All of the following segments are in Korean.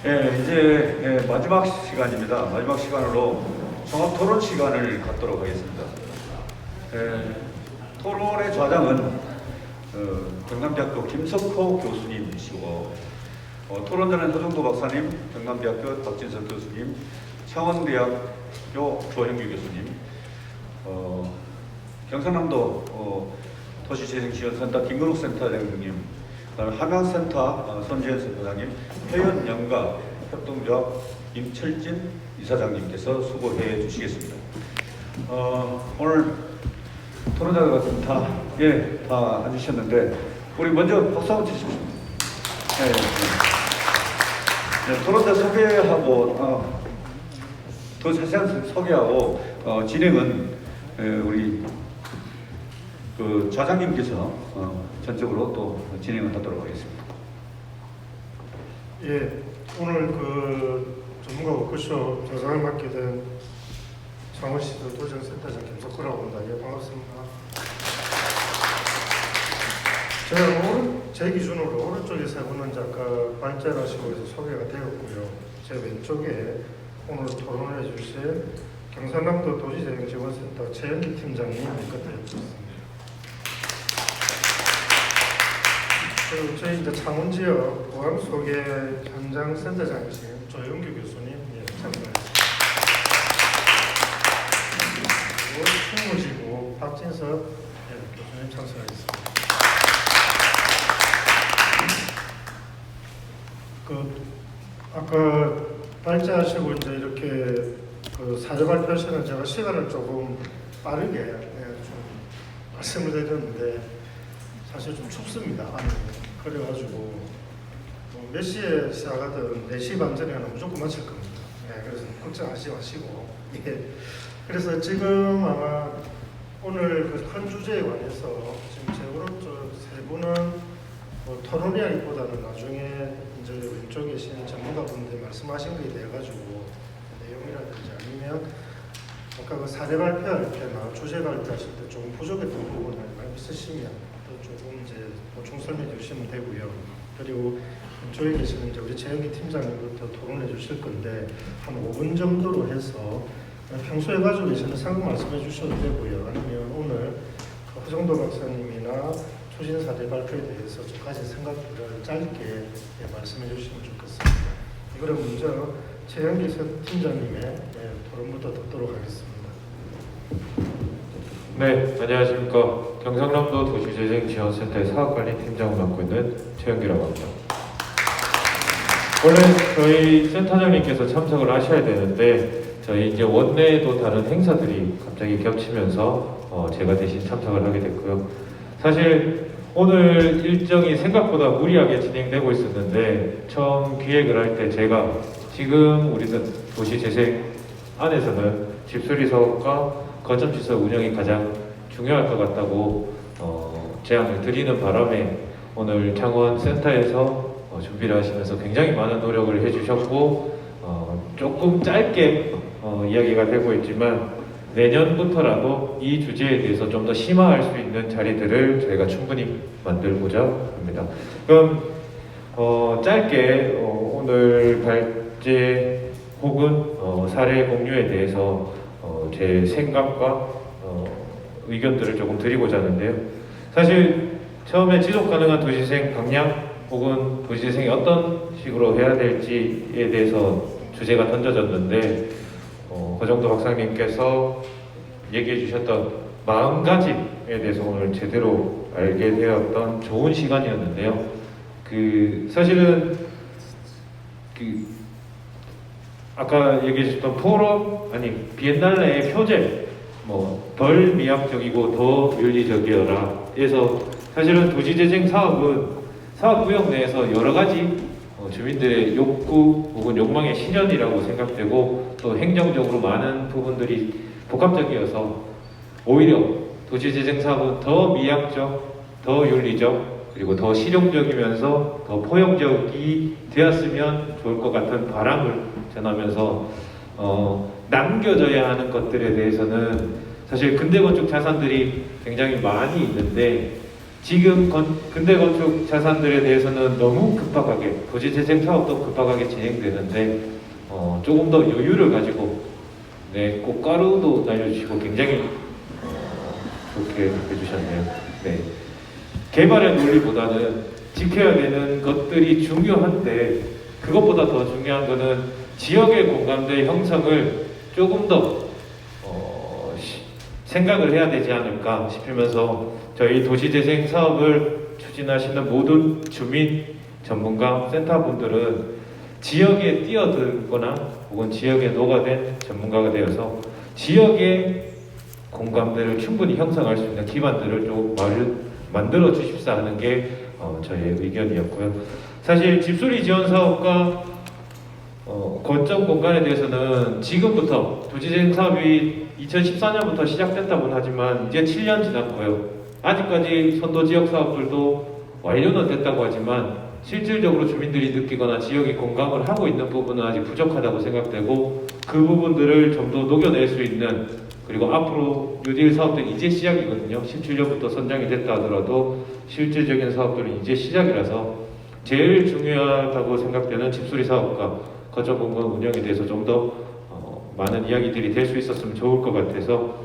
예, 이제 마지막 시간입니다. 마지막 시간으로 종합 토론 시간을 갖도록 하겠습니다. 토론의 좌장은 경남대학교 김석호 교수님이시고, 토론자는 허정도 박사님, 경남대학교 박진석 교수님, 창원대학교 조형규 교수님, 경상남도 도시재생지원센터 김근욱 센터장님, 함양센터 손지현 센터장님, 회원연가 협동조합 임철진 이사장님께서 수고해 주시겠습니다. 오늘 토론자가 다 앉으셨는데, 우리 먼저 박수 한번 치십시오. 네, 토론자 소개하고 더 자세한 소개하고 진행은 우리 그 좌장님께서 전적으로 또 진행을 하도록 하겠습니다. 예, 오늘 그 전문가 워크숍 조장을 맡게 된 창원시도 도정센터장 김석호라고 합니다. 예, 반갑습니다. 제 기준으로 오른쪽에 세 분은 아까 발제하시고 해서 소개가 되었고요. 제 왼쪽에 오늘 토론해 주실 경상남도 도시재생지원센터 최현기 팀장님 곁에 있습니다. 그리고 저희 이제 창원 지역 보안 소개 현장 센터장이신 조영규 교수님 참가하셨습니다. 그리고 충무지구 박진석 교수님 참석하셨습니다. 아까 발제하시고 이제 이렇게 그 사례 발표하시는 제가 시간을 조금 빠르게 좀 말씀을 드렸는데 사실 좀 춥습니다. 그래가지고 몇 시에 시작하든 4시 반 전에는 무조건 마칠 겁니다. 그래서 걱정하지 마시고. 그래서 지금 아마 오늘 그 큰 주제에 관해서 지금 제 오른쪽 세 분은 토론이라기보다는 나중에 이제 왼쪽에 계신 전문가분들이 말씀하신 것에 대해 가지고 내용이라든지 아니면 아까 그 사례 발표할 때나 주제 발표하실 때 조금 부족했던 부분을 있으시면 또 조금 이제 보충 설명해 주시면 되고요. 그리고 왼쪽에 계시는 이제 우리 최영기 팀장님부터 토론해 주실 건데 한 5분 정도로 해서 평소에 가지고 계시는 생각 말씀해 주셔도 되고요. 아니면 오늘 허정도 박사님이나 추진 사례 발표에 대해서 좀 가진 생각들을 짧게 말씀해 주시면 좋겠습니다. 그럼 먼저 최영기 팀장님의 토론부터 듣도록 하겠습니다. 네, 안녕하십니까. 경상남도 도시재생지원센터의 사업관리팀장을 맡고 있는 최영기라고 합니다. 원래 저희 센터장님께서 참석을 하셔야 되는데 저희 이제 원내에도 다른 행사들이 갑자기 겹치면서 제가 대신 참석을 하게 됐고요. 사실 오늘 일정이 생각보다 무리하게 진행되고 있었는데 처음 기획을 할 때 제가 지금 우리는 도시재생 안에서는 집수리 사업과 거점 시설 운영이 가장 중요할 것 같다고 제안을 드리는 바람에 오늘 창원 센터에서 준비를 하시면서 굉장히 많은 노력을 해주셨고 조금 짧게 이야기가 되고 있지만 내년부터라도 이 주제에 대해서 좀 더 심화할 수 있는 자리들을 저희가 충분히 만들고자 합니다. 그럼 짧게 오늘 발제 혹은 사례 공유에 대해서 제 생각과 의견들을 조금 드리고자 하는데요. 사실 처음에 지속 가능한 도시재생 방향 혹은 도시재생이 어떤 식으로 해야 될지에 대해서 주제가 던져졌는데 허정도 박사님께서 얘기해 주셨던 마음가짐에 대해서 오늘 제대로 알게 되었던 좋은 시간이었는데요. 사실은 아까 얘기해 주셨던 포럼 비엔날레의 표제 덜 미학적이고 더 윤리적이어라 에서 사실은 도시재생 사업은 사업구역 내에서 여러 가지 주민들의 욕구 혹은 욕망의 실현이라고 생각되고 또 행정적으로 많은 부분들이 복합적이어서 오히려 도시재생 사업은 더 미학적, 더 윤리적 그리고 더 실용적이면서 더 포용적이 되었으면 좋을 것 같은 바람을 전하면서 남겨져야 하는 것들에 대해서는 사실 근대건축 자산들이 굉장히 많이 있는데 지금 근대 건축 자산들에 대해서는 너무 급박하게 도시재생 사업도 급박하게 진행되는데 조금 더 여유를 가지고 네, 꽃가루도 날려주시고 굉장히 좋게 해주셨네요. 네. 개발의 논리보다는 지켜야 되는 것들이 중요한데 그것보다 더 중요한 것은 지역의 공감대 형성을 조금 더 생각을 해야 되지 않을까 싶으면서 저희 도시재생 사업을 추진하시는 모든 주민, 전문가, 센터분들은 지역에 뛰어들거나 혹은 지역에 녹아된 전문가가 되어서 지역의 공감대를 충분히 형성할 수 있는 기반들을 좀 만들어 주십사 하는 게 저의 의견이었고요. 사실 집수리 지원 사업과 거점 공간에 대해서는 지금부터 도시재생 사업이 2014년부터 시작됐다고는 하지만 이제 7년 지났고요. 아직까지 선도 지역 사업들도 완료는 됐다고 하지만 실질적으로 주민들이 느끼거나 지역이 공감을 하고 있는 부분은 아직 부족하다고 생각되고 그 부분들을 좀 더 녹여낼 수 있는 그리고 앞으로 뉴딜 사업들이 이제 시작이거든요. 17년부터 선정이 됐다 하더라도 실질적인 사업들은 이제 시작이라서 제일 중요하다고 생각되는 집수리 사업과 거점 공간 운영에 대해서 좀 더 많은 이야기들이 될 수 있었으면 좋을 것 같아서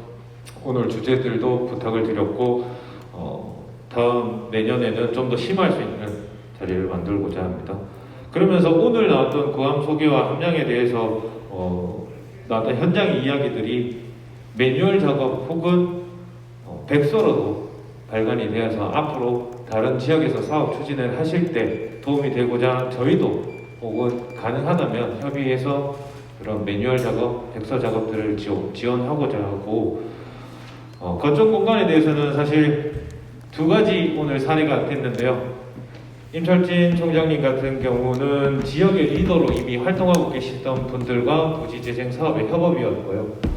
오늘 주제들도 부탁을 드렸고 다음 내년에는 좀 더 심할 수 있는 자리를 만들고자 합니다. 그러면서 오늘 나왔던 구암 소개와 함량에 대해서 나왔던 현장 이야기들이 매뉴얼 작업 혹은 백서로도 발간이 되어서 앞으로 다른 지역에서 사업 추진을 하실 때 도움이 되고자 저희도 혹은 가능하다면 협의해서 그런 매뉴얼 작업, 백서 작업들을 지원하고자 하고 거점 공간에 대해서는 사실 두 가지 오늘 사례가 됐는데요. 임철진 총장님 같은 경우는 지역의 리더로 이미 활동하고 계시던 분들과 도시재생 사업의 협업이었고요.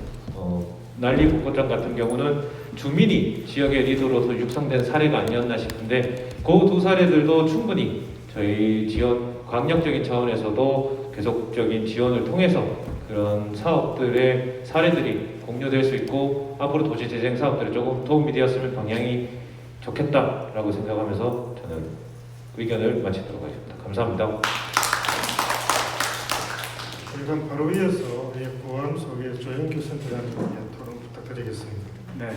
난리 복고장 같은 경우는 주민이 지역의 리더로서 육성된 사례가 아니었나 싶은데 그 두 사례들도 충분히 저희 지원 광역적인 차원에서도 계속적인 지원을 통해서 그런 사업들의 사례들이 공유될 수 있고 앞으로 도시재생 사업들에 조금 도움이 되었으면 방향이 좋겠다라고 생각하면서 저는 의견을 마치도록 하겠습니다. 감사합니다. 그럼 바로 이어서 우리 구암 소개 조영규 센터장님께 토론 부탁드리겠습니다. 네.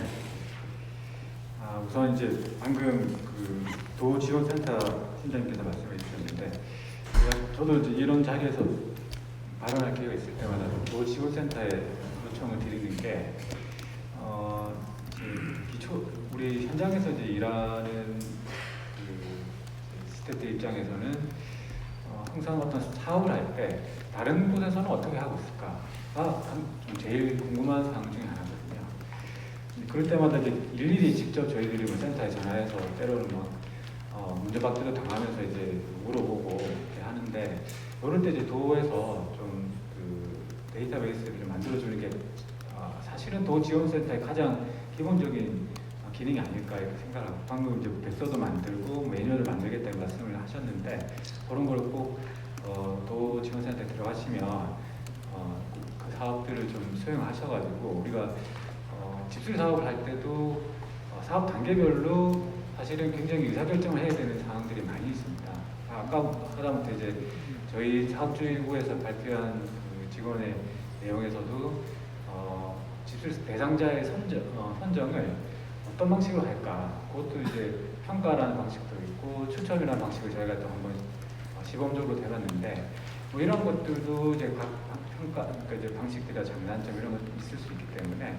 우선 이제 방금 그 도지원센터 팀장님께서 말씀해 주셨는데 저도 이제 이런 자리에서 발언할 기회가 있을 때마다 도지원센터에 요청을 드리는 게 우리 현장에서 이제 일하는 그 스태프 입장에서는 항상 어떤 사업을 할 때 다른 곳에서는 어떻게 하고 있을까가 좀 제일 궁금한 사항 중에 하나거든요. 그럴 때마다 이제 일일이 직접 저희들이 뭐 센터에 전화해서 때로는 문제박들도 당하면서 이제 물어보고 이렇게 하는데 이럴 때 이제 도에서 좀 그 데이터베이스를 좀 만들어주는 게 사실은 도 지원센터의 가장 기본적인 기능이 아닐까 이렇게 생각하고 방금 이제 백서도 만들고 매뉴얼을 만들겠다는 말씀을 하셨는데 그런 걸 꼭 도 지원센터에 들어가시면 그 사업들을 좀 수행하셔가지고 우리가 집수리 사업을 할 때도 사업 단계별로 사실은 굉장히 의사결정을 해야 되는 상황들이 많이 있습니다. 아까 하다못해 이제 저희 사업주의부에서 발표한 그 직원의 내용에서도 집수리 대상자의 선정을 어떤 방식으로 할까? 그것도 이제 평가라는 방식도 있고 추첨이라는 방식을 저희가 또 한번 시범적으로 해봤는데 뭐 이런 것들도 이제 각 평가 그러니까 이제 방식들이나 장단점 이런 것도 있을 수 있기 때문에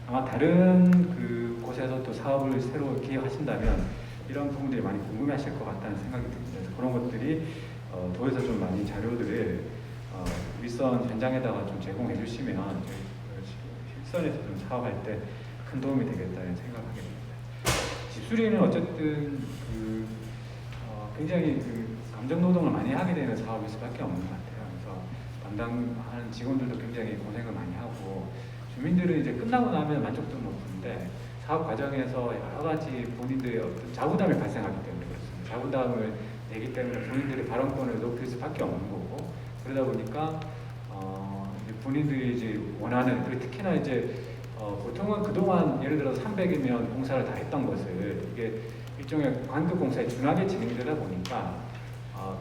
아마 다른 그 곳에서 또 사업을 새로 기획하신다면 이런 부분들이 많이 궁금해하실 것 같다는 생각이 듭니다. 그래서 그런 것들이 도에서 좀 많이 자료들을 윗선 현장에다가 좀 제공해 주시면 실선에서 좀 사업할 때 큰 도움이 되겠다는 생각을 하게 됩니다. 집수리는 어쨌든 굉장히 감정 노동을 많이 하게 되는 사업일 수밖에 없는 것 같아요. 그래서 담당하는 직원들도 굉장히 고생을 많이 하고 주민들은 이제 끝나고 나면 만족도 높은데 사업 과정에서 여러 가지 본인들의 어떤 자부담이 발생하기 때문에 그렇습니다. 자부담을 내기 때문에 본인들의 발언권을 높일 수밖에 없는 거고 그러다 보니까 이제 본인들이 이제 원하는 그리고 특히나 이제 보통은 그동안 예를 들어서 300이면 공사를 다 했던 것을 이게 일종의 관급 공사에 준하게 진행되다 보니까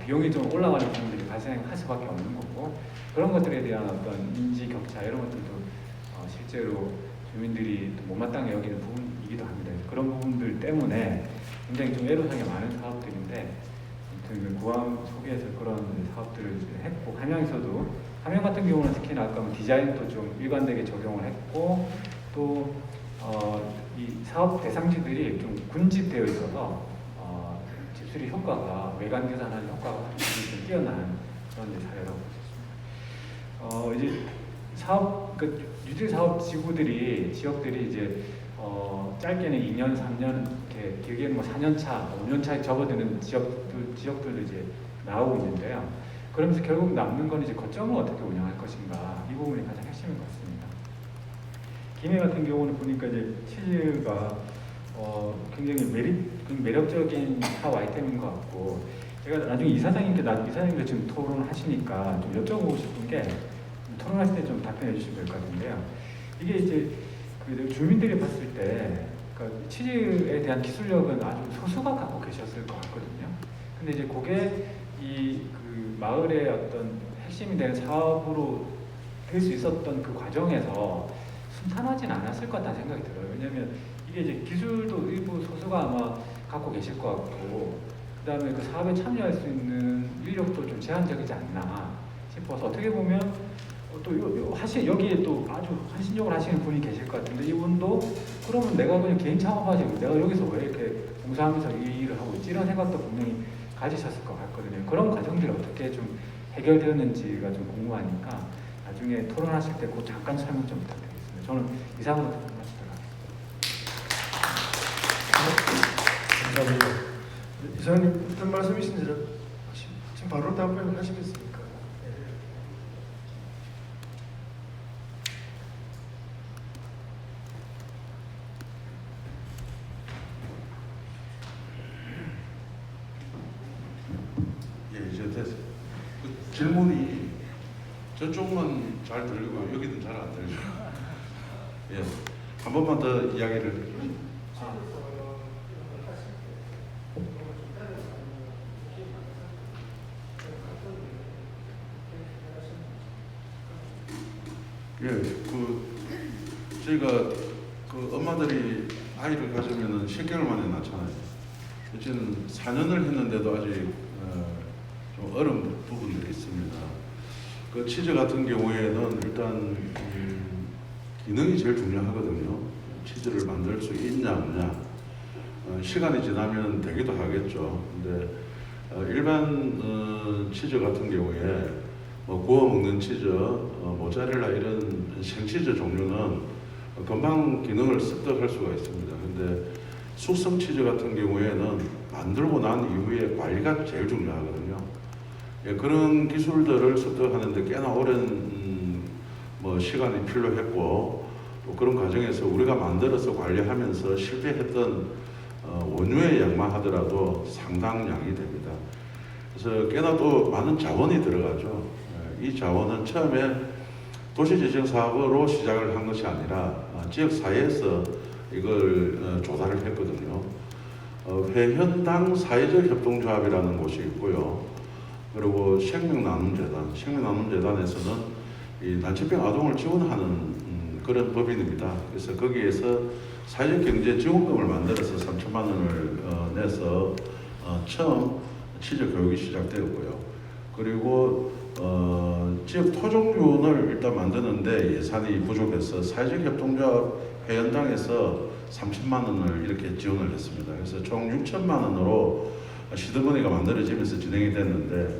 비용이 좀 올라가는 부분들이 발생할 수밖에 없는 거고, 그런 것들에 대한 어떤 인지 격차 이런 것들도 실제로 주민들이 또 못마땅히 여기는 부분이기도 합니다. 그런 부분들 때문에 굉장히 좀 애로사항이 많은 사업들인데, 아무튼 구암 속에서 그런 사업들을 했고, 함양에서도 함양 같은 경우는 특히나 아까 디자인도 좀 일관되게 적용을 했고, 또 이 사업 대상지들이 좀 군집되어 있어서 집수리 효과가 외관 개선하는 효과가 좀 뛰어난 그런 사례라고 볼 수 있습니다. 이제 사업 뉴딜 사업 지구들이 지역들이 이제 짧게는 2년, 3년, 이렇게 길게는 뭐 4년 차, 5년 차에 접어드는 지역들도 이제 나오고 있는데요. 그러면서 결국 남는 건 이제 거점을 어떻게 운영할 것인가, 이 부분이 가장 핵심인 것 같습니다. 김해 같은 경우는 보니까 이제 치즈가 굉장히 매력적인 사업 아이템인 것 같고, 제가 나중에 이사장님께 지금 토론하시니까 좀 여쭤보고 싶은 게, 토론하실 때 좀 답변해 주시면 될 것 같은데요. 이게 이제 그 주민들이 봤을 때 그러니까 치즈에 대한 기술력은 아주 소수가 갖고 계셨을 것 같거든요. 근데 이제 그게 그 마을의 어떤 핵심이 되는 사업으로 될 수 있었던 그 과정에서 순탄하진 않았을 것 같다는 생각이 들어요. 왜냐하면 이게 이제 기술도 일부 소수가 아마 갖고 계실 것 같고, 그 다음에 그 사업에 참여할 수 있는 인력도 좀 제한적이지 않나 싶어서, 어떻게 보면 또 여기에 또 아주 헌신적으로 하시는 분이 계실 것 같은데, 이분도 그러면 내가 그냥 개인 창업하지 내가 여기서 왜 이렇게 봉사하면서 이 일을 하고 있지, 이런 생각도 분명히 가지셨을 것 같거든요. 그런 과정들이 어떻게 좀 해결되었는지가 좀 궁금하니까 나중에 토론하실 때 그 잠깐 설명 좀 부탁드리겠습니다. 저는 이상으로 토론하시도록 하겠습니다. 감사합니다. 이사님 어떤 말씀이신지를 지금 바로 답변을 하시겠습니까? 예, 이제 됐어요. 그 질문이 저쪽만 잘 들리고 여기는 잘 안 들리죠. 예, 한 번만 더 이야기를 드릴게요. 예, 저희가 엄마들이 아이를 가지면은 10개월 만에 낳잖아요. 지금 4년을 했는데도 아직 좀 어려운 부분들이 있습니다. 그 치즈 같은 경우에는 일단 기능이 제일 중요하거든요. 치즈를 만들 수 있냐 없냐. 시간이 지나면 되기도 하겠죠. 근데 일반 치즈 같은 경우에 구워 먹는 치즈, 모짜렐라 이런 생치즈 종류는 금방 기능을 습득할 수가 있습니다. 근데 숙성 치즈 같은 경우에는 만들고 난 이후에 관리가 제일 중요하거든요. 예, 그런 기술들을 습득하는데 꽤나 오랜 시간이 필요했고, 또 그런 과정에서 우리가 만들어서 관리하면서 실패했던 원유의 양만 하더라도 상당량이 됩니다. 그래서 꽤나 또 많은 자원이 들어가죠. 예, 이 자원은 처음에 도시재생 사업으로 시작을 한 것이 아니라 지역 사회에서 이걸 조달을 했거든요. 회현당 사회적 협동조합이라는 곳이 있고요. 그리고 생명나눔재단에서는 이 난치병 아동을 지원하는 그런 법인입니다. 그래서 거기에서 사회적 경제 지원금을 만들어서 3천만 원을 내서 처음 치즈 교육이 시작되었고요. 그리고 지역 토종균을 일단 만드는데 예산이 부족해서 사회적 협동조합 회원당에서 3천만 원을 이렇게 지원을 했습니다. 그래서 총 6천만 원으로 시드머니가 만들어지면서 진행이 됐는데,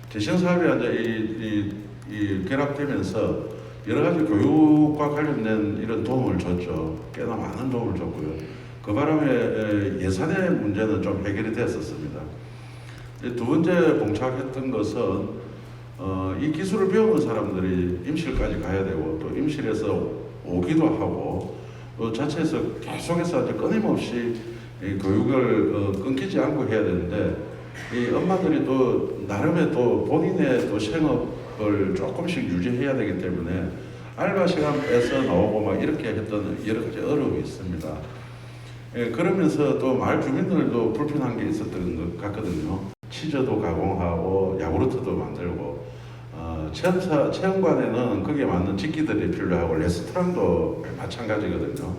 재생사업이 이제 결합되면서 여러 가지 교육과 관련된 이런 도움을 줬죠. 꽤나 많은 도움을 줬고요. 그 바람에 예산의 문제는 좀 해결이 됐었습니다. 두 번째 봉착했던 것은 이 기술을 배우는 사람들이 임실까지 가야 되고, 또 임실에서 오기도 하고, 또 자체에서 계속해서 이제 끊임없이 이 교육을 끊기지 않고 해야 되는데, 이 엄마들이 또 나름의 또 본인의 또 생업을 조금씩 유지해야 되기 때문에 알바 시간 빼서 나오고 막 이렇게 했던 여러 가지 어려움이 있습니다. 예, 그러면서 또 마을 주민들도 불편한 게 있었던 것 같거든요. 치즈도 가공하고 야구르트도 만들고 체험관에는 거기에 맞는 직기들이 필요하고 레스토랑도 마찬가지거든요.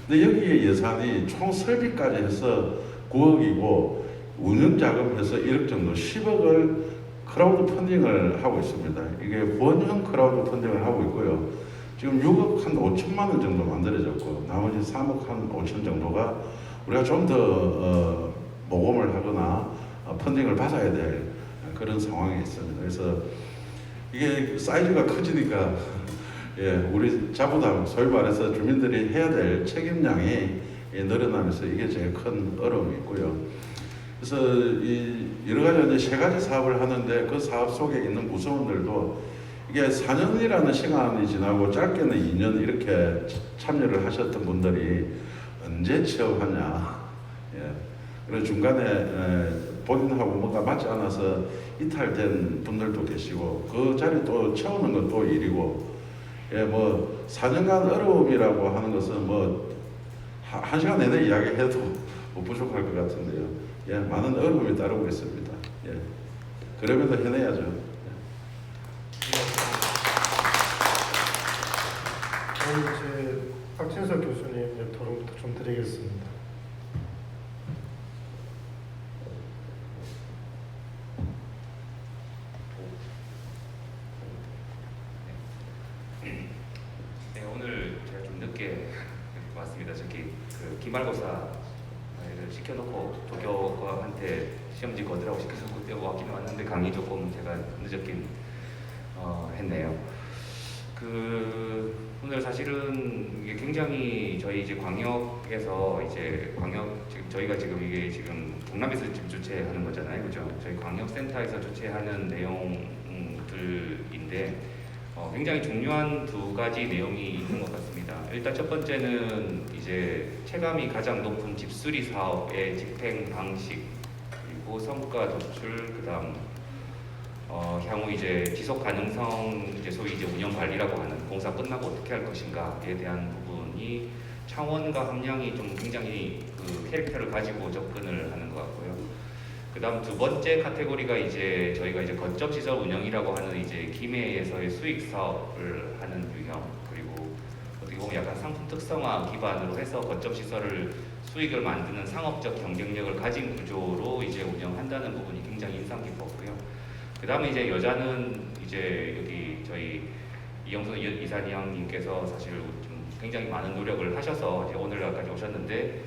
근데 여기에 예산이 총 설비까지 해서 9억이고 운영 자금해서 1억 정도 10억을 크라우드 펀딩을 하고 있습니다. 이게 본형 크라우드 펀딩을 하고 있고요. 지금 6억 한 5천만 원 정도 만들어졌고 나머지 3억 한 5천 정도가 우리가 좀 더 모금을 하거나 펀딩을 받아야 될 그런 상황에 있습니다. 그래서 이게 사이즈가 커지니까 예, 우리 자부담, 소위 말해서 주민들이 해야 될 책임량이 늘어나면서 이게 제일 큰 어려움이 있고요. 그래서 이 여러 가지 이제 3가지 사업을 하는데 그 사업 속에 있는 구성원들도 이게 4년이라는 시간이 지나고 짧게는 2년 이렇게 참여를 하셨던 분들이 언제 취업하냐. 예. 그리고 중간에 본인하고 뭔가 맞지 않아서 이탈된 분들도 계시고 그 자리 또 채우는 건 또 일이고 예, 뭐 4년간 어려움이라고 하는 것은 뭐 1시간 내내 이야기해도 뭐 부족할 것 같은데요. 예, 많은 어려움이 따르고 있습니다. 예. 그러면서 해내야죠. 그럼 이제 박진석 교수님 이제 토론부터 좀 드리겠습니다. 네, 오늘 제가 좀 늦게 왔습니다. 저기 그 기말고사를 시켜놓고 조교한테 시험지 거두라고 시켜놓고 왔긴 왔는데 강의 조금 제가 늦었긴 했네요. 오늘 사실은 이게 굉장히 저희 이제 광역에서 지금 저희가 지금 이게 지금 경남에서 지금 주최하는 거잖아요, 그죠? 저희 광역센터에서 주최하는 내용들인데 굉장히 중요한 2가지 내용이 있는 것 같습니다. 일단 첫 번째는 이제 체감이 가장 높은 집수리 사업의 집행 방식 그리고 성과 도출 그다음 향후 이제 지속 가능성 소위 이제 운영 관리라고 하는 공사 끝나고 어떻게 할 것인가에 대한 부분이 차원과 함량이 좀 굉장히 그 캐릭터를 가지고 접근을 하는 것 같고요. 그다음 2번째 카테고리가 이제 저희가 이제 거점 시설 운영이라고 하는 이제 기매에서의 수익 사업을 하는 유형 그리고 어떻게 보면 약간 상품 특성화 기반으로 해서 거점 시설을 수익을 만드는 상업적 경쟁력을 가진 구조로 이제 운영한다는 부분이 굉장히 인상 깊었고요. 그 다음에 이제 여자는 이제 여기 저희 이영선 이사장님께서 사실 좀 굉장히 많은 노력을 하셔서 이제 오늘날까지 오셨는데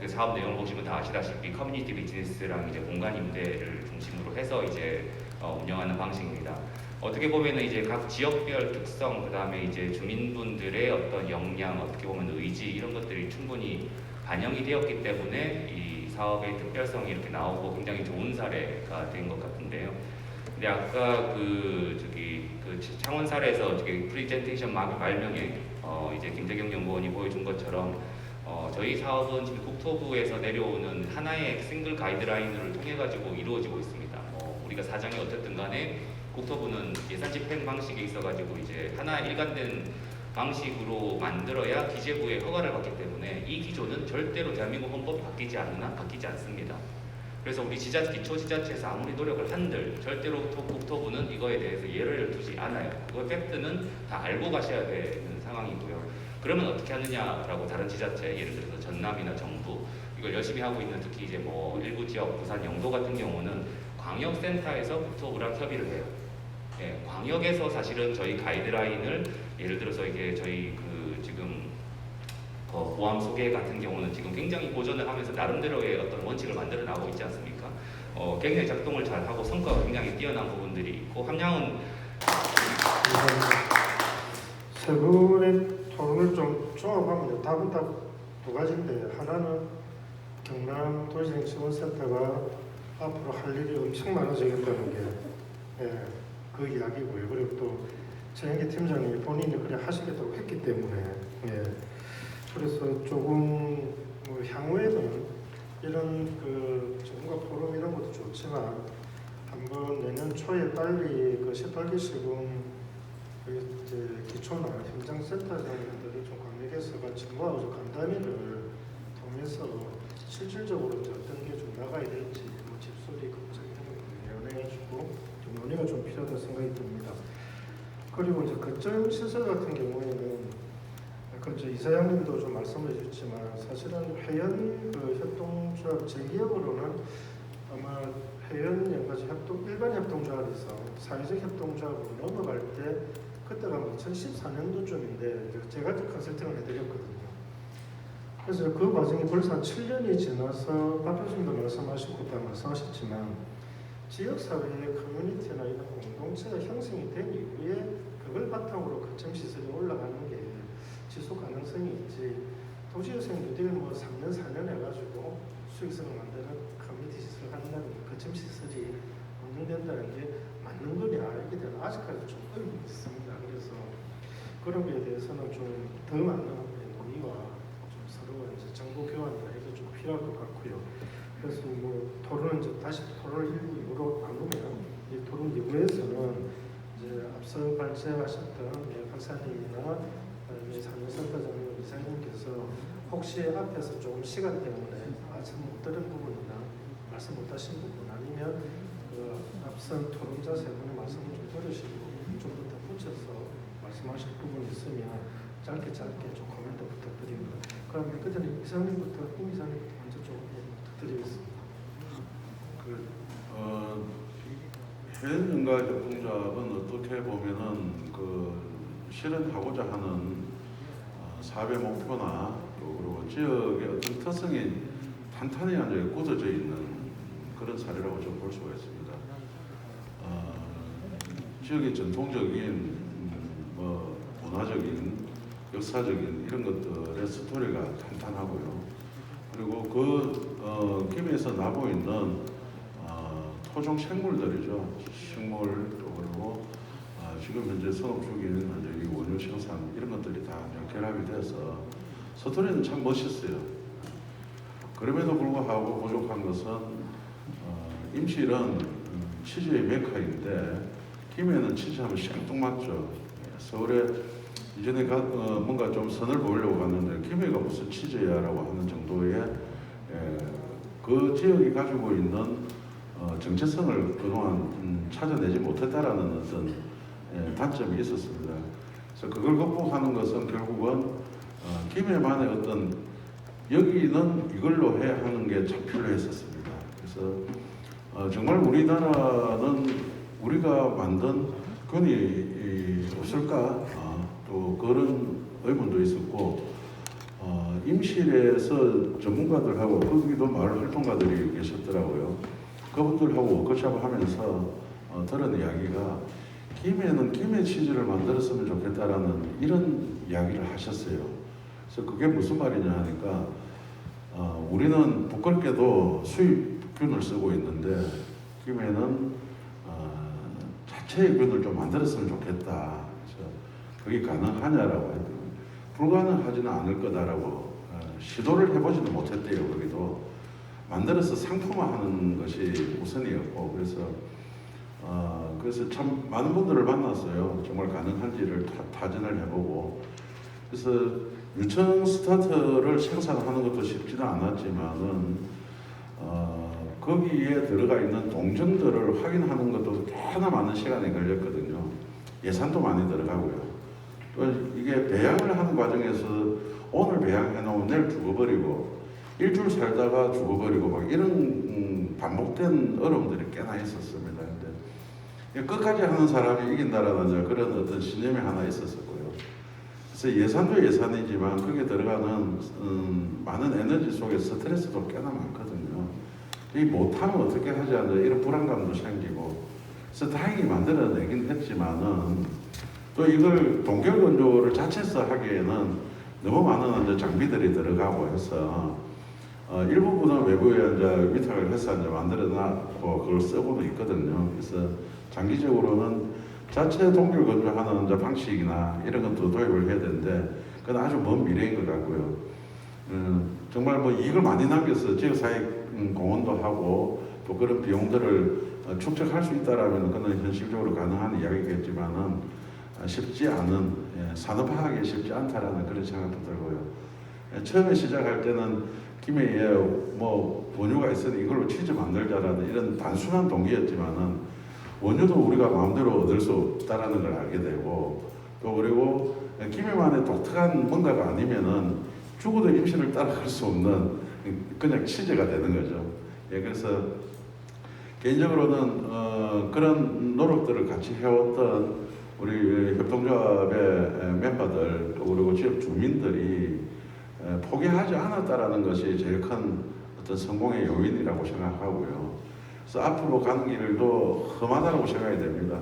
그 사업 내용을 보시면 다 아시다시피 커뮤니티 비즈니스랑 이제 공간 임대를 중심으로 해서 이제 운영하는 방식입니다. 어떻게 보면은 이제 각 지역별 특성, 그 다음에 이제 주민분들의 어떤 역량, 어떻게 보면 의지 이런 것들이 충분히 반영이 되었기 때문에 이 사업의 특별성이 이렇게 나오고 굉장히 좋은 사례가 된 것 같은데요. 근데 아까 그 창원 사례에서 프리젠테이션 말명에 이제 김대경 연구원이 보여준 것처럼 저희 사업은 지금 국토부에서 내려오는 하나의 싱글 가이드라인을 통해 가지고 이루어지고 있습니다. 우리가 사정이 어쨌든 간에 국토부는 예산 집행 방식에 있어 가지고 이제 하나 일관된 방식으로 만들어야 기재부의 허가를 받기 때문에 이 기조는 절대로 대한민국 헌법 바뀌지 않습니다. 그래서 우리 기초지자체에서 아무리 노력을 한들 절대로 국토부는 이거에 대해서 예를 두지 않아요. 그 팩트는 다 알고 가셔야 되는 상황이고요. 그러면 어떻게 하느냐라고 다른 지자체, 예를 들어서 전남이나 정부 이걸 열심히 하고 있는 특히 이제 뭐 일부 지역, 부산, 영도 같은 경우는 광역센터에서 국토부랑 협의를 해요. 예, 광역에서 사실은 저희 가이드라인을 예를 들어서 이게 저희 지금 보암 소개 같은 경우는 지금 굉장히 보전을 하면서 나름대로의 어떤 원칙을 만들어 나가고 있지 않습니까? 굉장히 작동을 잘 하고 성과가 굉장히 뛰어난 부분들이 있고 함량은 세 분의 토론을 좀 종합하면 답은 딱 2가지인데 하나는 경남 도시행정지원센터가 앞으로 할 일이 엄청 많아지겠다는 게 그 이야기고요. 그리고 또 최영기 팀장님이 본인이 그래 하시겠다고 했기 때문에 그래서 조금 뭐 향후에는 이런 전문가 포럼 이런 것도 좋지만 한번 내년 초에 빨리 18기 시군 이제 기초나 현장센터장들을 좀 광역에서 같이 모아서 간담회를 해서 실질적으로 이제 어떤 게 좀 나가야 될지 뭐 집소리 걱정 이런 것들 연해가지고 좀 논의가 좀 필요하다고 생각이 듭니다. 그리고 이제 거점 시설 같은 경우에는 그저 이사장님도 좀 말씀해 주셨지만 사실은 회원 그 협동조합 제 기억으로는 아마 회원 여러 가지 협동 일반 협동조합에서 사회적 협동조합으로 넘어갈 때 그때가 2014년도쯤인데 제가 컨설팅을 해드렸거든요. 그래서 그 과정이 벌써 한 7년이 지나서 박 교수님도 말씀하시고 다 말씀하셨지만 지역사회의 커뮤니티나 이런 공동체가 형성이 된 이후에 그걸 바탕으로 거점 시설이 올라가는 게 지속 가능성이 있지. 도시유생 뉴딜 뭐 3년 4년 해가지고 수익성을 만드는 커뮤니티 시설 한다는 거점 시설이 운영된다는 게 맞는 거냐 이렇게 되면 아직까지 좀 의문이 있습니다. 그래서 그런 거에 대해서는 좀 더 많은 논의와 좀 서로 이제 정보 교환이나 이게 좀 필요할 것 같고요. 그래서 뭐 토론은 이제 다시 토론 1부 2부로 나누면 이 토론 2부에서는 이제 앞서 발제하셨던 박사님이나 산업센터장님 이사님께서 혹시 앞에서 조금 시간 때문에 말씀 못 들은 부분이나 말씀 못 하신 부분 아니면 그 앞선 토론자 세 분의 말씀을 좀 들으시고 좀 더 붙여서 말씀하실 부분이 있으면 짧게 좀 코멘트 부탁드립니다. 그럼 끝에는 이사님부터 임 이사님부터 먼저 좀 부탁드리겠습니다. 해연연가 협동조합은 어떻게 보면은 그 실현하고자 하는 사회 목표나 또 그리고 지역의 어떤 특성이 탄탄히 이제 굳어져 있는 그런 사례라고 좀 볼 수가 있습니다. 지역의 전통적인 뭐 문화적인 역사적인 이런 것들의 스토리가 탄탄하고요. 그리고 그 김에서 나고 있는 토종 생물들이죠. 식물 또 그리고 지금 현재 성업 중인 이제 원유 생산 이런 것들이 다 결합이 돼서 스토리는 참 멋있어요. 그럼에도 불구하고 부족한 것은 임실은 치즈의 메카인데 김해는 치즈하면 생뚱맞죠. 서울에 이전에 뭔가 좀 선을 보이려고 갔는데 김해가 무슨 치즈야라고 하는 정도의 그 지역이 가지고 있는 정체성을 그동안 찾아내지 못했다라는 어떤 단점이 있었습니다. 그래서 그걸 극복하는 것은 결국은 김해만의 어떤 여기는 이걸로 해야 하는 게 참 필요했었습니다. 그래서 정말 우리나라는 우리가 만든 균이 없을까? 또 그런 의문도 있었고 임실에서 전문가들하고 거기도 마을 활동가들이 계셨더라고요. 그분들하고 워크숍을 하면서 들은 이야기가 김해는 김해 치즈를 만들었으면 좋겠다라는 이런 이야기를 하셨어요. 그래서 그게 무슨 말이냐 하니까 우리는 부끄럽게도 수입균을 쓰고 있는데 김해는 자체의 균을 좀 만들었으면 좋겠다. 그래서 그게 가능하냐라고 했더니 불가능하지는 않을 거다라고 시도를 해보지도 못했대요. 거기도 만들어서 상품화하는 것이 우선이었고 그래서 참 많은 분들을 만났어요. 정말 가능한지를 타진을 해보고 그래서 유청 스타트를 생산하는 것도 쉽지는 않았지만은 거기에 들어가 있는 동전들을 확인하는 것도 꽤나 많은 시간이 걸렸거든요. 예산도 많이 들어가고요. 또 이게 배양을 하는 과정에서 오늘 배양해 놓으면 내일 죽어버리고 일주일 살다가 죽어버리고 막 이런 반복된 어려움들이 꽤나 있었습니다. 근데 끝까지 하는 사람이 이긴다라는 그런 어떤 신념이 하나 있었었고요. 그래서 예산도 예산이지만 거기에 들어가는 많은 에너지 속에 스트레스도 꽤나 많거든요. 이 못하면 어떻게 하지 않나 이런 불안감도 생기고 그래서 다행히 만들어내긴 했지만은 또 이걸 동결건조를 자체서 하기에는 너무 많은 장비들이 들어가고 해서 일부분은 외부에 이제 위탁을 해서 이제 만들어놨고 그걸 쓰고도 있거든요. 그래서 장기적으로는 자체 동결건조하는 이제 방식이나 이런 것도 도입을 해야 되는데 그건 아주 먼 미래인 것 같고요. 정말 뭐 이익을 많이 남겨서 지역사회 공헌도 하고 또 그런 비용들을 축적할 수 있다라면 그건 현실적으로 가능한 이야기겠지만은 쉽지 않은 산업화하기 쉽지 않다라는 그런 생각도 들고요. 처음에 시작할 때는 김해에 뭐 원유가 있으니 이걸로 치즈 만들자라는 이런 단순한 동기였지만은 원유도 우리가 마음대로 얻을 수 없다라는 걸 알게 되고 또 그리고 김해만의 독특한 뭔가가 아니면은 죽어도 임신을 따라갈 수 없는 그냥 치즈가 되는 거죠. 예, 그래서 개인적으로는 그런 노력들을 같이 해왔던 우리 협동조합의 멤버들 또 그리고 지역 주민들이 포기하지 않았다라는 것이 제일 큰 어떤 성공의 요인이라고 생각하고요. 그래서 앞으로 가는 길도 험하다고 생각이 됩니다.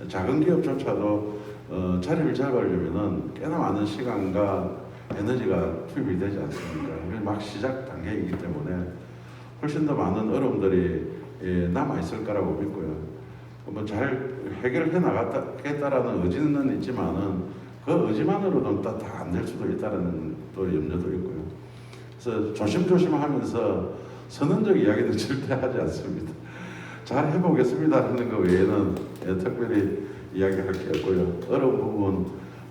작은 기업조차도 자리를 잡으려면은 꽤나 많은 시간과 에너지가 투입이 되지 않습니까? 막 시작 단계이기 때문에 훨씬 더 많은 어려움들이 남아 있을 거라고 믿고요. 뭐 잘 해결해 나가겠다라는 의지는 있지만은 그 의지만으로는 다 안 될 수도 있다는 또 염려도 있고요. 그래서 조심조심하면서 선언적 이야기는 절대 하지 않습니다. 잘 해보겠습니다 하는 거 외에는 특별히 이야기할 게 없고요. 어려운 부분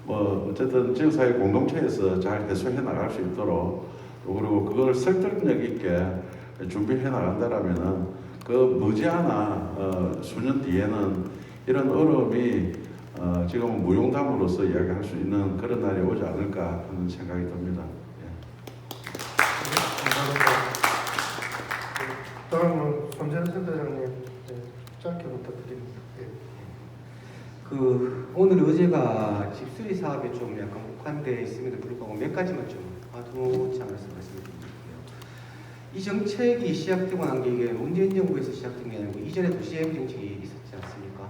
뭐 어쨌든 지역사회 공동체에서 잘 해소해 나갈 수 있도록 또 그리고 그걸 설득력 있게 준비해 나간다라면은 그 머지않아 수년 뒤에는 이런 어려움이 지금은 무용담으로서 이야기할 수 있는 그런 날이 오지 않을까 하는 생각이 듭니다. 감사합니다. 다음은 손재현 센터장님 짧게 부탁드립니다. 오늘 어제가 집수리 사업에 좀 약간 국한되어 있음에도 불구하고 몇 가지만 좀 화두치 않아서 말씀드릴게요. 이 정책이 시작되고 난 게 이게 문재인 정부에서 시작된 게 아니고 이전에 도시계획 정책이 있었지 않습니까?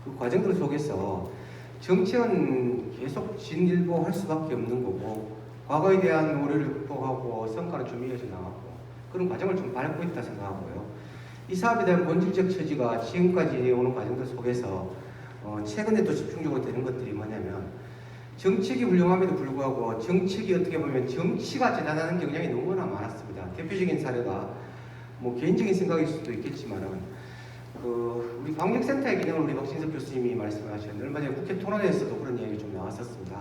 그 과정들 속에서 정책은 계속 진일보할 수밖에 없는 거고 과거에 대한 오류를 극복하고 성과는 좀 이어져 나가고 그런 과정을 좀 밟고 있다 생각하고요. 이 사업에 대한 본질적 처지가 지금까지 오는 과정들 속에서 최근에 또 집중적으로 되는 것들이 뭐냐면 정책이 훌륭함에도 불구하고 정책이 어떻게 보면 정치가 재단하는 경향이 너무나 많았습니다. 대표적인 사례가 뭐 개인적인 생각일 수도 있겠지만은 우리 광역센터의 기능을 우리 박진석 교수님이 말씀하셨는데 얼마 전에 국회 토론회에서도 그런 이야기 좀 나왔었습니다.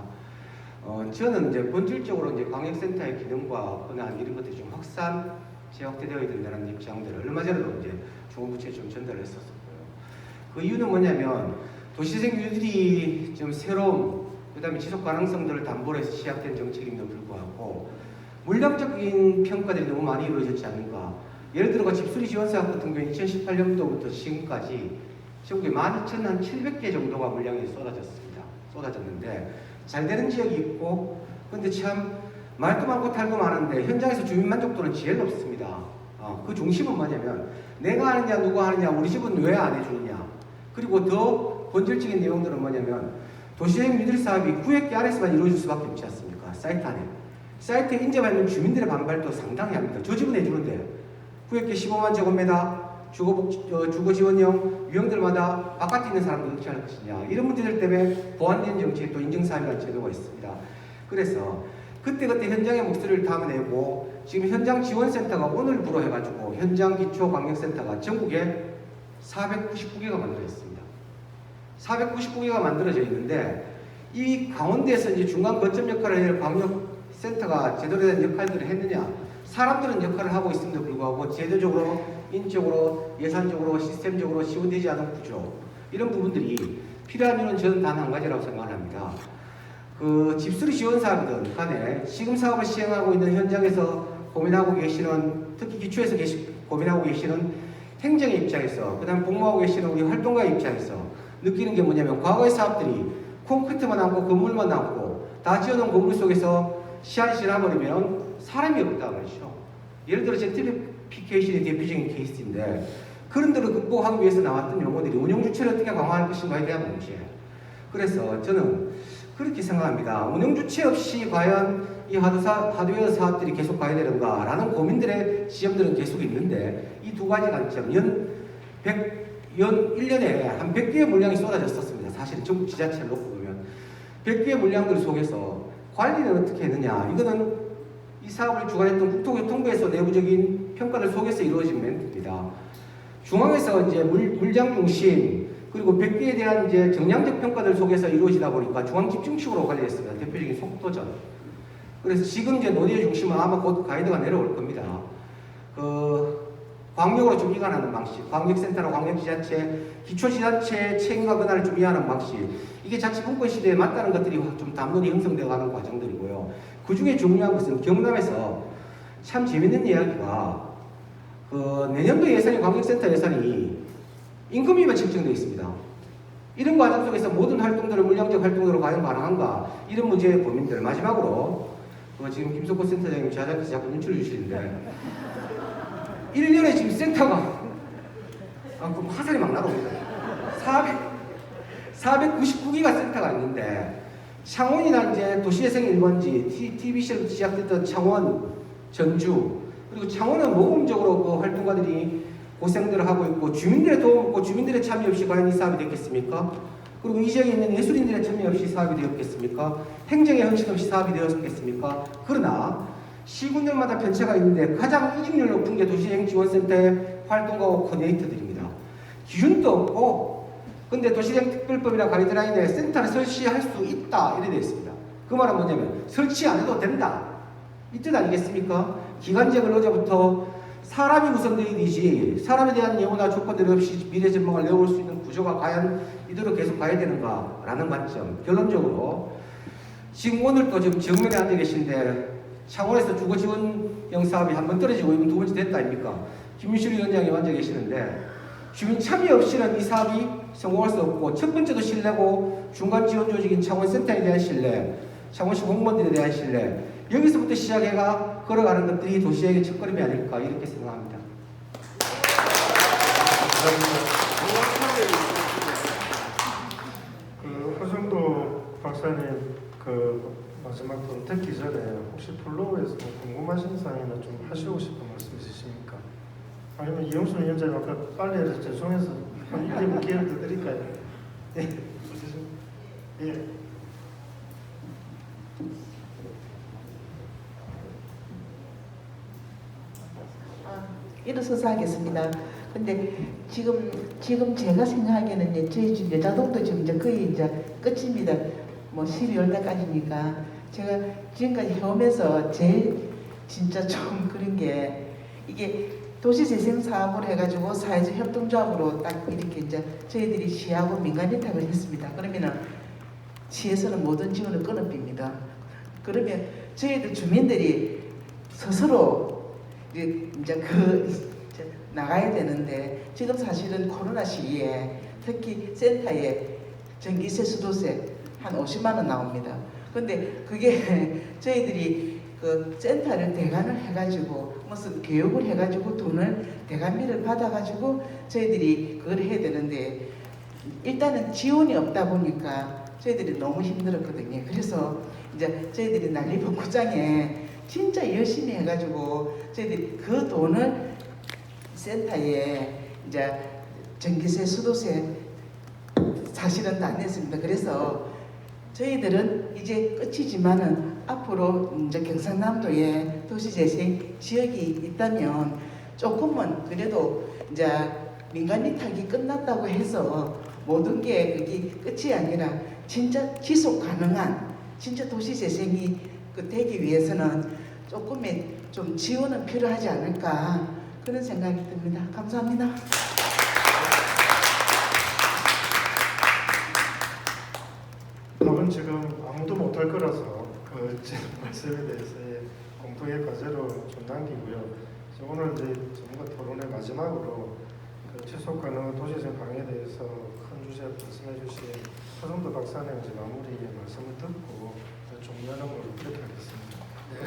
저는 이제 본질적으로 이제 광역센터의 기능과 권한 이런 것들이 좀 재확대되어야 된다는 입장들을 얼마 전에도 이제 중앙부처에 좀 전달을 했었고요. 그 이유는 뭐냐면 도시재생 유들이 좀 새로운 그다음에 지속 가능성들을 담보로 해서 시작된 정책임에도 불구하고 물량적인 평가들이 너무 많이 이루어졌지 않는가. 예를 들어 집수리 지원 사업 같은 경우에 2018년도부터 지금까지 전국에 12,700개 정도가 물량이 쏟아졌는데 잘 되는 지역이 있고 근데 참 말도 많고 탈도 많은데 현장에서 주민 만족도는 제일 높습니다. 그 중심은 뭐냐면 내가 하느냐 누가 하느냐 우리 집은 왜 안 해주느냐. 그리고 더 본질적인 내용들은 뭐냐면 도시재생 유들 사업이 구획계 안에서만 이루어질 수밖에 없지 않습니까? 사이트 안에. 사이트에 인접하는 주민들의 반발도 상당히 합니다. 저 집은 해주는데 구획계 15만 제곱미터 주거 지원형 유형들마다 바깥에 있는 사람들 어떻게 할 것이냐 이런 문제들 때문에 보완된 정책에 또 인증사업이라는 제도가 있습니다. 그래서 그때그때 현장의 목소리를 담아내고 지금 현장 지원센터가 오늘부로 해가지고 현장 기초 광역센터가 전국에 499개가 만들어져 있습니다. 499개가 만들어져 있는데 이 가운데서 이제 중간 거점 역할을 할 광역센터가 제대로 된 역할들을 했느냐? 사람들은 역할을 하고 있음에도 불구하고 제도적으로, 인적으로, 예산적으로, 시스템적으로 지원되지 않은 구조 이런 부분들이 필요한 이유는 저는 단 한 가지라고 생각을 합니다. 집수리 지원 사업이든 간에 지금 사업을 시행하고 있는 현장에서 고민하고 계시는 특히 기초에서 고민하고 계시는 행정의 입장에서 그 다음에 복무하고 계시는 우리 활동가의 입장에서 느끼는 게 뭐냐면 과거의 사업들이 콘크리트만 남고 건물만 남고 다 지어놓은 건물 속에서 시간이 지나버리면 사람이 없다는 거죠. 예를 들어 젠트리피케이션의 대표적인 케이스인데 그런 데를 극복하기 위해서 나왔던 용어들이 운영주체를 어떻게 강화할 것인가에 대한 문제. 그래서 저는 그렇게 생각합니다. 운영주체 없이 과연 이 하드웨어 사업들이 계속 가야 되는가라는 고민들의 지점들은 계속 있는데 이 두 가지 관점, 연 1년에 한 100개의 물량이 쏟아졌었습니다. 사실 전국 지자체를 놓고 보면 100개의 물량들 속에서 관리는 어떻게 했느냐. 이거는 이 사업을 주관했던 국토교통부에서 내부적인 평가를 속에서 이루어진 멘트입니다. 중앙에서 이제 물량 중심 그리고 100개에 대한 이제 정량적 평가들 속에서 이루어지다 보니까 중앙 집중식으로 관리했습니다. 대표적인 속도전. 그래서 지금 이제 논의의 중심은 아마 곧 가이드가 내려올 겁니다. 그 광역으로 좀 이관하는 방식, 광역센터나 광역지자체, 기초지자체 책임과 권한을 좀 이관하는 방식, 이게 자치분권 시대에 맞다는 것들이 좀 담론이 형성되어 가는 과정들이고요. 그 중에 중요한 것은 경남에서 참 재밌는 이야기가 그 내년도 예산이 광역센터 예산이 임금위만 책정되어 있습니다. 이런 과정 속에서 모든 활동들을 물량적 활동으로 과연 가능한가, 이런 문제의 고민들. 마지막으로 지금 김석호 센터장님 저한테 자꾸 눈치를 주시는데 1년에 지금 센터가 그럼 화살이 막 날아옵니다. 499기가 센터가 있는데 창원이나 이제 도시재생 1번지, TBC로 시작됐던 창원, 전주, 그리고 창원은 모범적으로 그 활동가들이 고생들을 하고 있고 주민들의 도움 없고 주민들의 참여 없이 과연 이 사업이 됐겠습니까? 그리고 이 지역에 있는 예술인들의 참여 없이 사업이 되었겠습니까? 행정의 헌신 없이 사업이 되었겠습니까? 그러나 시군들마다 편차가 있는데 가장 이직률 높은 게 도시재생지원센터의 활동가와 코디네이터들입니다. 기준도 없고 근데 도시재생특별법이나 가이드라인에 센터를 설치할 수 있다 이래 되어 있습니다. 그 말은 뭐냐면 설치 안 해도 된다 이 뜻 아니겠습니까? 기간제 근로자부터 사람이 우선되듯이 사람에 대한 예우나 조건들 없이 미래 전망을 내올 수 있는 구조가 과연 이대로 계속 가야 되는가라는 관점. 결론적으로 지금 오늘 또 지금 정면에 앉아 계신데 창원에서 주거 지원형 사업이 한 번 떨어지고 이번 두 번째 됐다 아닙니까? 김민실 위원장이 앉아 계시는데 주민 참여 없이는 이 사업이 성공할 수 없고 첫 번째도 신뢰고 중간 지원 조직인 창원센터에 대한 신뢰, 창원시 공무원들에 대한 신뢰, 여기서부터 시작해가 걸어가는 것들이 도시의 첫걸음이 아닐까 이렇게 생각합니다. 그 허정도 박사님 그 마지막 분 듣기 전에 혹시 플로우에서 뭐 궁금하신 사항이나 좀 하시고 싶은 말씀 있으십니까? 아니면 이영수 위원장님 아까 빨리 해서 죄송해서 한 1분 기회를 더 드릴까요? 예. 예. 일어서서 하겠습니다. 근데 지금 제가 생각하기에는 저희 지금 여자동도 지금 이제 거의 이제 끝입니다. 뭐 12월 달까지니까 제가 지금까지 해오면서 제일 진짜 좀 그런 게 이게 도시재생 사업을 해가지고 사회적 협동조합으로 딱 이렇게 이제 저희들이 시하고 민간 위탁을 했습니다. 그러면은 시에서는 모든 지원을 끊어빕니다. 그러면 저희들 주민들이 스스로 이제 나가야 되는데 지금 사실은 코로나 시기에 특히 센터에 전기세, 수도세 한 50만 원 나옵니다. 근데 그게 저희들이 그 센터를 대관을 해가지고 무슨 교육을 해가지고 돈을 대관비를 받아가지고 저희들이 그걸 해야 되는데 일단은 지원이 없다 보니까 저희들이 너무 힘들었거든요. 그래서 이제 저희들이 난리법구장에 진짜 열심히 해가지고 저희들이 그 돈을 센터에 이제 전기세, 수도세 사실은 다 냈습니다. 그래서 저희들은 이제 끝이지만은 앞으로 이제 경상남도에 도시재생 지역이 있다면 조금은 그래도 이제 민간 위탁이 끝났다고 해서 모든 게 그게 끝이 아니라 진짜 지속 가능한 진짜 도시재생이 되기 위해서는 조금의 좀 지원은 필요하지 않을까 그런 생각이 듭니다. 감사합니다. 답은 지금 아무도 못할 거라서 그 제 말씀에 대해서의 공통의 과제로 좀 남기고요. 오늘 이제 전문가 토론의 마지막으로 그 지속 가능한 도시재생 방향에 대해서 큰 주제 말씀해 주신 허정도 박사님 이제 마무리 말씀을 듣고 종료하는 걸로 그렇게 하겠습니다. 네,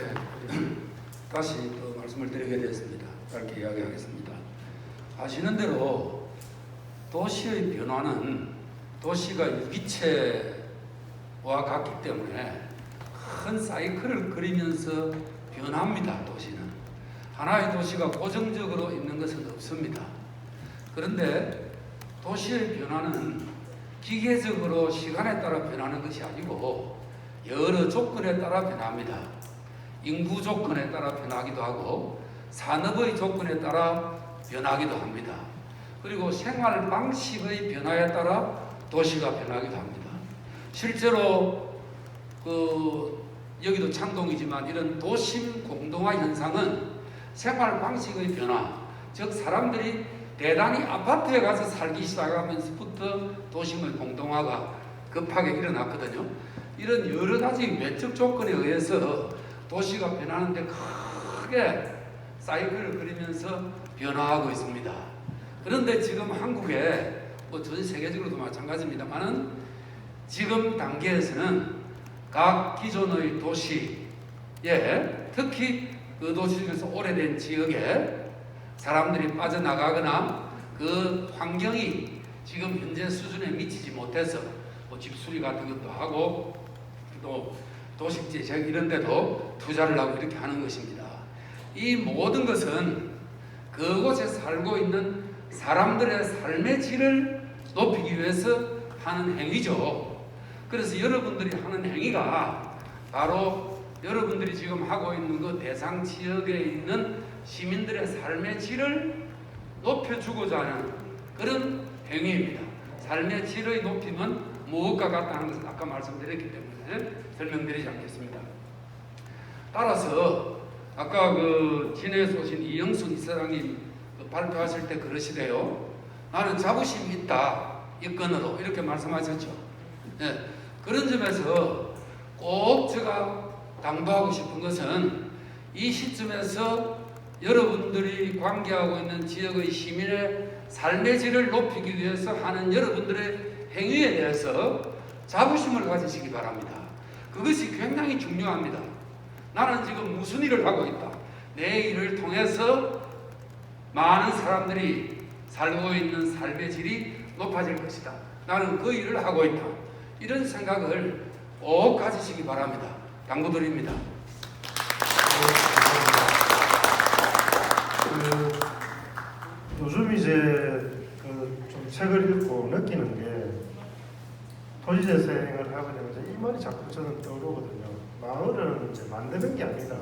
다시 또 말씀을 드리게 되었습니다. 짧게 이야기하겠습니다. 아시는 대로 도시의 변화는 도시가 유기체와 같기 때문에 큰 사이클을 그리면서 변합니다. 도시는 하나의 도시가 고정적으로 있는 것은 없습니다. 그런데 도시의 변화는 기계적으로 시간에 따라 변하는 것이 아니고 여러 조건에 따라 변합니다. 인구 조건에 따라 변하기도 하고 산업의 조건에 따라 변하기도 합니다. 그리고 생활 방식의 변화에 따라 도시가 변하기도 합니다. 실제로 그 여기도 창동이지만 이런 도심 공동화 현상은 생활 방식의 변화, 즉 사람들이 대단히 아파트에 가서 살기 시작하면서부터 도심의 공동화가 급하게 일어났거든요. 이런 여러 가지 외적 조건에 의해서 도시가 변하는데 크게 사이클을 그리면서 변화하고 있습니다. 그런데 지금 한국에 뭐 전 세계적으로도 마찬가지입니다만은 지금 단계에서는 각 기존의 도시에 특히 그 도시 중에서 오래된 지역에 사람들이 빠져나가거나 그 환경이 지금 현재 수준에 미치지 못해서 뭐 집수리 같은 것도 하고 또 도식재생 이런 데도 투자를 하고 이렇게 하는 것입니다. 이 모든 것은 그곳에 살고 있는 사람들의 삶의 질을 높이기 위해서 하는 행위죠. 그래서 여러분들이 하는 행위가 바로 여러분들이 지금 하고 있는 그 대상 지역에 있는 시민들의 삶의 질을 높여주고자 하는 그런 행위입니다. 삶의 질의 높임은 무엇과 같다는 것은 아까 말씀드렸기 때문에 설명드리지 않겠습니다. 따라서 아까 그 진해에서 오신 이영순 이사장님 발표하실 때 그러시대요. 나는 자부심이 있다. 이 건으로 이렇게 말씀하셨죠. 네. 그런 점에서 꼭 제가 당부하고 싶은 것은 이 시점에서 여러분들이 관계하고 있는 지역의 시민의 삶의 질을 높이기 위해서 하는 여러분들의 행위에 대해서 자부심을 가지시기 바랍니다. 그것이 굉장히 중요합니다. 나는 지금 무슨 일을 하고 있다. 내 일을 통해서 많은 사람들이 살고 있는 삶의 질이 높아질 것이다. 나는 그 일을 하고 있다. 이런 생각을 꼭 가지시기 바랍니다. 당부드립니다. 요즘 이제 좀 책을 읽고 느끼는 게 도시재생을 하게 되면 이제 이 말이 자꾸 저는 떠오르거든요. 마을은 이제 만드는 게 아니라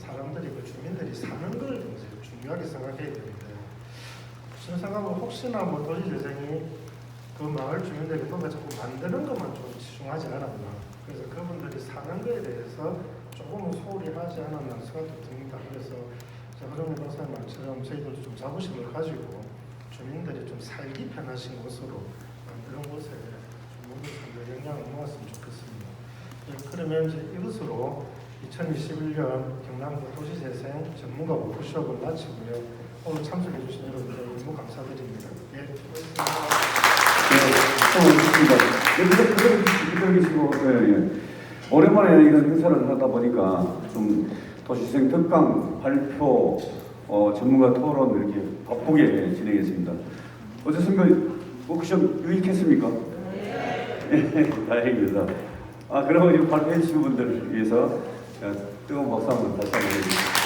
사람들이 그 주민들이 사는 걸 이제 중요하게 생각해야 되는데 저는 생각하면 혹시나 뭐 도시재생이 그 마을 주민들이 뭔가 자꾸 만드는 것만 좀 치중하지 않았나. 그래서 그분들이 사는 거에 대해서 조금은 소홀히 하지 않았나 생각도 듭니다. 그래서 허정민 박사님 말처럼 저희들도 좀 자부심을 가지고 주민들이 좀 살기 편하신 곳으로 만드는 곳에 모든 사람들 영향을 모았으면 좋겠습니다. 네, 그러면 이제 이것으로 2021년 경남도 도시재생 전문가 워크숍을 마치고요. 오늘 참석해 주신 여러분들 너무 감사드립니다. 예, 고맙습니다. 오랜만에 이런 행사를 하다 보니까 좀 도시재생 특강 발표, 전문가 토론 이렇게 바쁘게 진행했습니다. 어떻습니까? 워크숍 유익했습니까? 네. 다행입니다. 그러면 이 발표해 주신 분들을 위해서 뜨거운 박수 한번 다시 한번 해주십시오.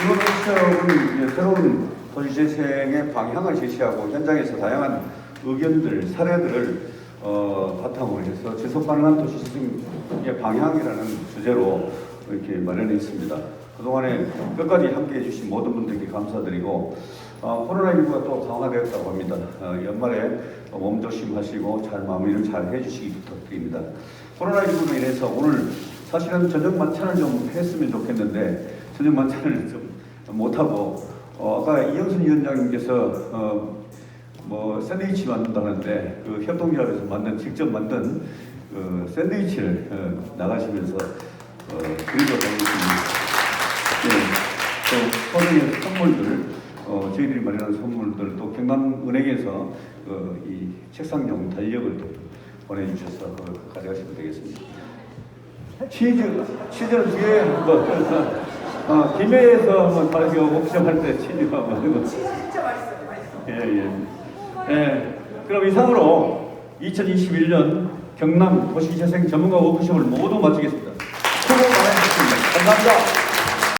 이번 워크숍은 새로운 도시재생의 방향을 제시하고 현장에서 다양한 의견들, 사례들을 바탕으로 해서 지속가능한 도시재생의 방향이라는 주제로 이렇게 마련했습니다. 그동안에 끝까지 함께해 주신 모든 분들께 감사드리고 코로나19가 또 강화되었다고 합니다. 연말에 몸조심하시고 잘 마무리를 잘 해주시기 부탁드립니다. 코로나19로 인해서 오늘 사실은 저녁 만찬을 좀 했으면 좋겠는데 저녁 만찬을 좀 못하고 아까 이영순 위원장님께서 뭐 샌드위치 만든다는데 그 협동조합에서 직접 만든 그 샌드위치를 나가시면서 드리도록 하겠습니다. 네, 또 소정의 선물들, 저희들이 마련한 선물들 또 경남은행에서 이 책상용 달력을 또 보내주셔서 가져가시면 되겠습니다. 치즈는 뒤에 한번 김해에서 한번 다시 워크숍 할 때 치즈 한번 치즈 진짜 맛있어요. 예. 그럼 이상으로 2021년 경남 도시재생 전문가 워크숍을 모두 마치겠습니다. 수고 많으셨습니다. 감사합니다.